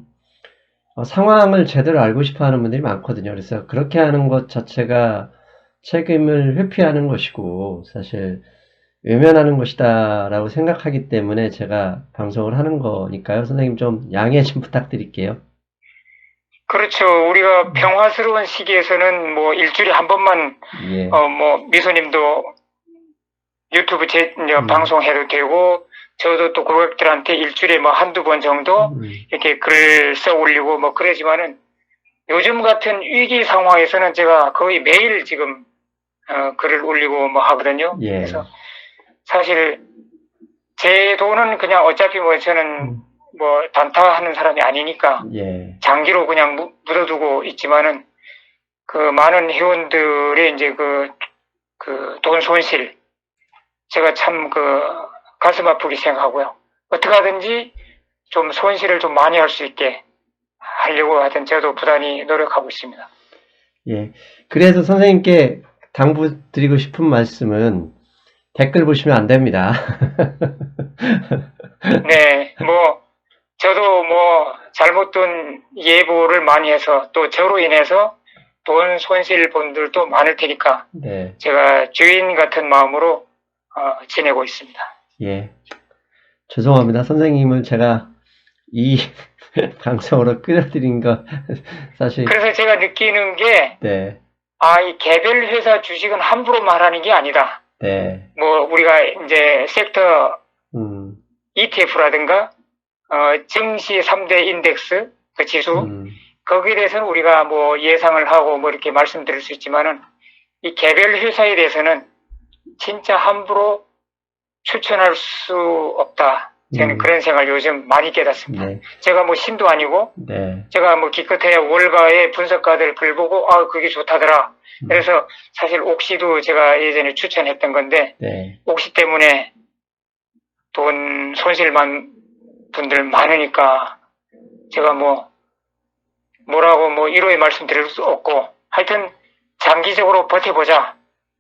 상황을 제대로 알고 싶어 하는 분들이 많거든요. 그래서 그렇게 하는 것 자체가 책임을 회피하는 것이고 사실 외면하는 것이다라고 생각하기 때문에 제가 방송을 하는 거니까요. 선생님 좀 양해 좀 부탁드릴게요. 그렇죠. 우리가 평화스러운 시기에서는 뭐 일주일에 한 번만, 예. 뭐 미소님도 유튜브 음. 방송해도 되고, 저도 또 고객들한테 일주일에 뭐 한두 번 정도 이렇게 글 써 올리고 뭐 그러지만은 요즘 같은 위기 상황에서는 제가 거의 매일 지금 글을 올리고 뭐 하거든요. 예. 그래서 사실 제 돈은 그냥 어차피 뭐 저는 뭐 단타하는 사람이 아니니까 예. 장기로 그냥 묻어두고 있지만은 그 많은 회원들의 이제 그 돈 손실 제가 참 가슴 아프게 생각하고요. 어떻게 하든지 좀 손실을 좀 많이 할 수 있게 하려고 하여튼 저도 부단히 노력하고 있습니다. 예. 그래서 선생님께 당부드리고 싶은 말씀은 댓글 보시면 안 됩니다. 네, 뭐 저도 뭐 잘못된 예보를 많이 해서 또 저로 인해서 돈 손실 분들도 많을 테니까 네. 제가 주인 같은 마음으로 지내고 있습니다. 예. 죄송합니다. 선생님을 제가 이 방송으로 끌어들인 거 사실 그래서 제가 느끼는 게 네. 이 개별 회사 주식은 함부로 말하는 게 아니다. 네. 뭐 우리가 이제 섹터 ETF라든가 증시 3대 인덱스 그 지수 거기에 대해서는 우리가 뭐 예상을 하고 뭐 이렇게 말씀드릴 수 있지만은 이 개별 회사에 대해서는 진짜 함부로 추천할 수 없다. 저는 그런 생각을 요즘 많이 깨닫습니다. 네. 제가 뭐 신도 아니고, 네. 제가 뭐 기껏해야 월가의 분석가들 글 보고, 그게 좋다더라. 그래서 사실 옥시도 제가 예전에 추천했던 건데, 네. 옥시 때문에 돈 손실만 분들 많으니까, 제가 뭐라고 뭐 이로의 말씀 드릴 수 없고, 하여튼 장기적으로 버텨보자.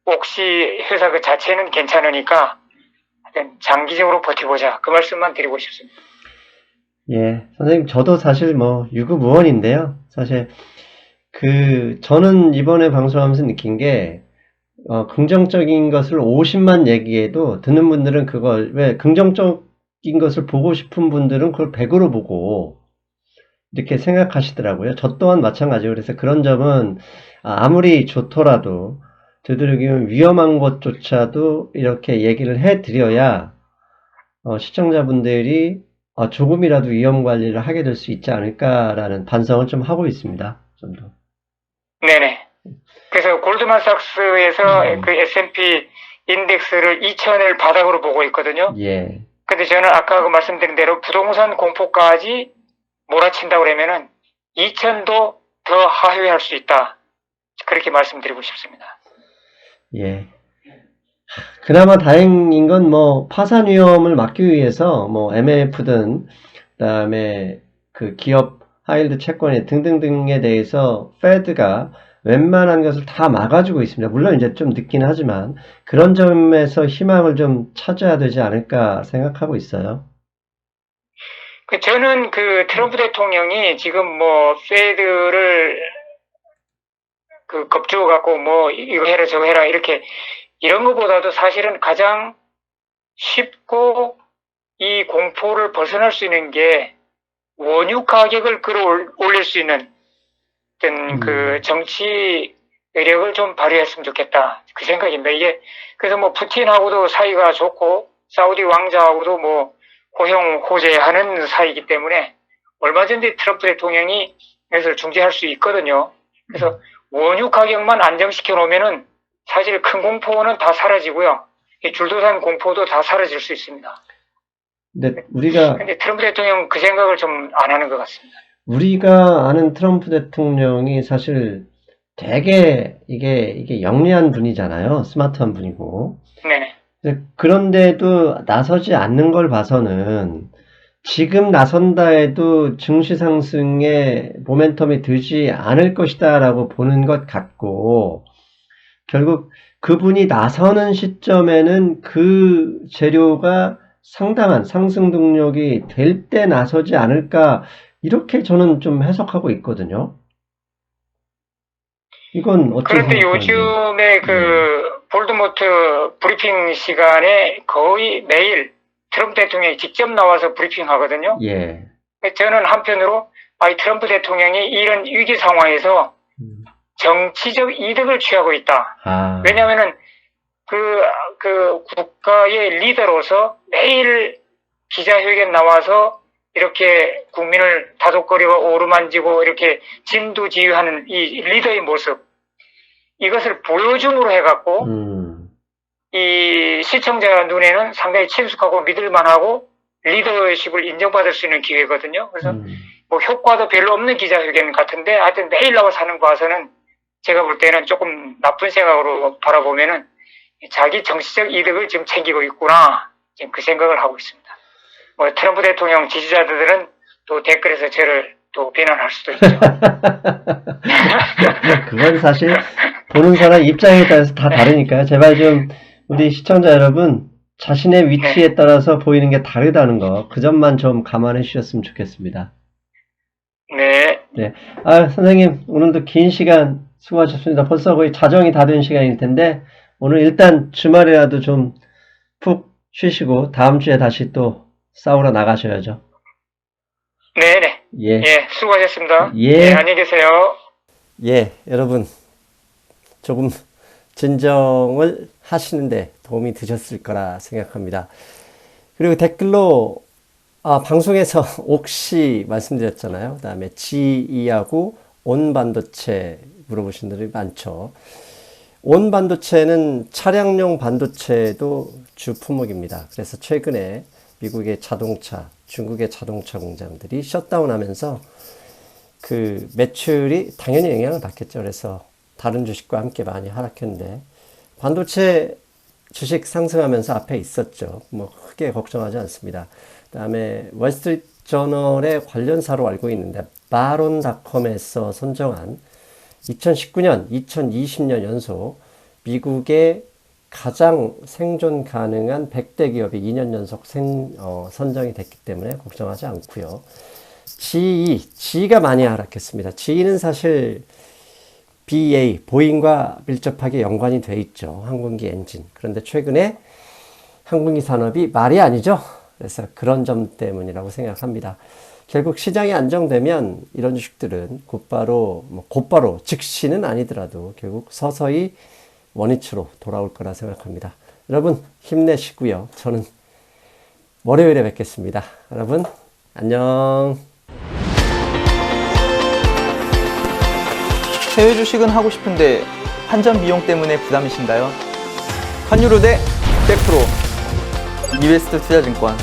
옥시 회사 그 자체는 괜찮으니까, 장기적으로 버텨보자. 그 말씀만 드리고 싶습니다. 예, 선생님, 저도 사실 뭐, 유구무원인데요. 사실, 저는 이번에 방송하면서 느낀 게, 긍정적인 것을 50만 얘기해도 듣는 분들은 왜 긍정적인 것을 보고 싶은 분들은 그걸 100으로 보고, 이렇게 생각하시더라고요. 저 또한 마찬가지고, 그래서 그런 점은 아무리 좋더라도, 되도록이면 위험한 것조차도 이렇게 얘기를 해드려야 시청자분들이 조금이라도 위험 관리를 하게 될 수 있지 않을까라는 반성을 좀 하고 있습니다. 좀 더. 네네. 그래서 골드만삭스에서 그 S&P 인덱스를 2000을 바닥으로 보고 있거든요. 예. 근데 저는 아까 말씀드린 대로 부동산 공포까지 몰아친다고 그러면은 2000도 더 하회할 수 있다. 그렇게 말씀드리고 싶습니다. 예. 그나마 다행인 건 파산 위험을 막기 위해서 MMF든 그다음에 그 기업 하이힐드 채권에 등등등에 대해서 페드가 웬만한 것을 다 막아주고 있습니다. 물론 이제 좀 늦긴 하지만 그런 점에서 희망을 좀 찾아야 되지 않을까 생각하고 있어요. 저는 트럼프 대통령이 지금 페드를 겁주어 갖고 이거 해라 저거 해라 이렇게 이런 것보다도 사실은 가장 쉽고 이 공포를 벗어날 수 있는 게 원유 가격을 끌어올릴 수 있는 어떤 정치 의력을 좀 발휘했으면 좋겠다. 그 생각입니다. 이게 그래서 푸틴하고도 사이가 좋고 사우디 왕자하고도 호형 호재하는 사이이기 때문에 얼마 전에 트럼프 대통령이 이것을 중재할 수 있거든요. 그래서 원유 가격만 안정시켜 놓으면은 사실 큰 공포는 다 사라지고요. 줄도산 공포도 다 사라질 수 있습니다. 근데 트럼프 대통령 그 생각을 좀 안 하는 것 같습니다. 우리가 아는 트럼프 대통령이 사실 되게 이게 영리한 분이잖아요. 스마트한 분이고. 네. 그런데도 나서지 않는 걸 봐서는 지금 나선다 해도 증시 상승에 모멘텀이 들지 않을 것이다 라고 보는 것 같고, 결국 그분이 나서는 시점에는 그 재료가 상당한 상승 동력이 될 때 나서지 않을까, 이렇게 저는 좀 해석하고 있거든요. 이건 어떻게 그런데 생각하는지. 요즘에 그 볼드모트 브리핑 시간에 거의 매일 트럼프 대통령이 직접 나와서 브리핑하거든요. 예. 저는 한편으로 이 트럼프 대통령이 이런 위기 상황에서 정치적 이득을 취하고 있다. 아. 왜냐하면은 그 국가의 리더로서 매일 기자회견 나와서 이렇게 국민을 다독거리고 오르만지고 이렇게 진두지휘하는 이 리더의 모습, 이것을 보여줌으로 해갖고 이 시청자 눈에는 상당히 친숙하고 믿을만하고 리더십을 인정받을 수 있는 기회거든요. 그래서 뭐 효과도 별로 없는 기자회견 같은데 하여튼 매일 나와서 하는 거 봐서는 제가 볼 때는 조금 나쁜 생각으로 바라보면은 자기 정치적 이득을 지금 챙기고 있구나, 지금 그 생각을 하고 있습니다. 뭐 트럼프 대통령 지지자들은 또 댓글에서 저를 또 비난할 수도 있죠. 그건 사실 보는 사람 입장에 따라서 다 다르니까요. 제발 좀 우리 시청자 여러분 자신의 위치에 따라서 보이는 게 다르다는 거, 그 점만 좀 감안해 주셨으면 좋겠습니다. 네. 네. 선생님 오늘도 긴 시간 수고하셨습니다. 벌써 거의 자정이 다 된 시간일 텐데 오늘 일단 주말이라도 좀 푹 쉬시고 다음 주에 다시 또 싸우러 나가셔야죠. 네네. 예. 예, 수고하셨습니다. 예. 네, 안녕히 계세요. 예, 여러분 조금 진정을 하시는데 도움이 되셨을 거라 생각합니다. 그리고 댓글로 방송에서 옥시 말씀드렸잖아요. 그 다음에 G2하고 온 반도체 물어보신 분들이 많죠. 온 반도체는 차량용 반도체도 주 품목입니다. 그래서 최근에 미국의 자동차, 중국의 자동차 공장들이 셧다운하면서 그 매출이 당연히 영향을 받겠죠. 그래서 다른 주식과 함께 많이 하락했는데 반도체 주식 상승하면서 앞에 있었죠. 뭐 크게 걱정하지 않습니다. 그 다음에 월스트리트 저널의 관련사로 알고 있는데 바론닷컴에서 선정한 2019년, 2020년 연속 미국의 가장 생존 가능한 100대 기업이 2년 연속 선정이 됐기 때문에 걱정하지 않고요. G가 많이 하락했습니다. G는 사실 BA, 보잉과 밀접하게 연관이 돼 있죠. 항공기 엔진. 그런데 최근에 항공기 산업이 말이 아니죠. 그래서 그런 점 때문이라고 생각합니다. 결국 시장이 안정되면 이런 주식들은 곧바로 즉시는 아니더라도 결국 서서히 원위치로 돌아올 거라 생각합니다. 여러분 힘내시고요. 저는 월요일에 뵙겠습니다. 여러분 안녕. 해외 주식은 하고 싶은데 환전 비용 때문에 부담이신가요? 환율로 대 100% 이베스트 투자증권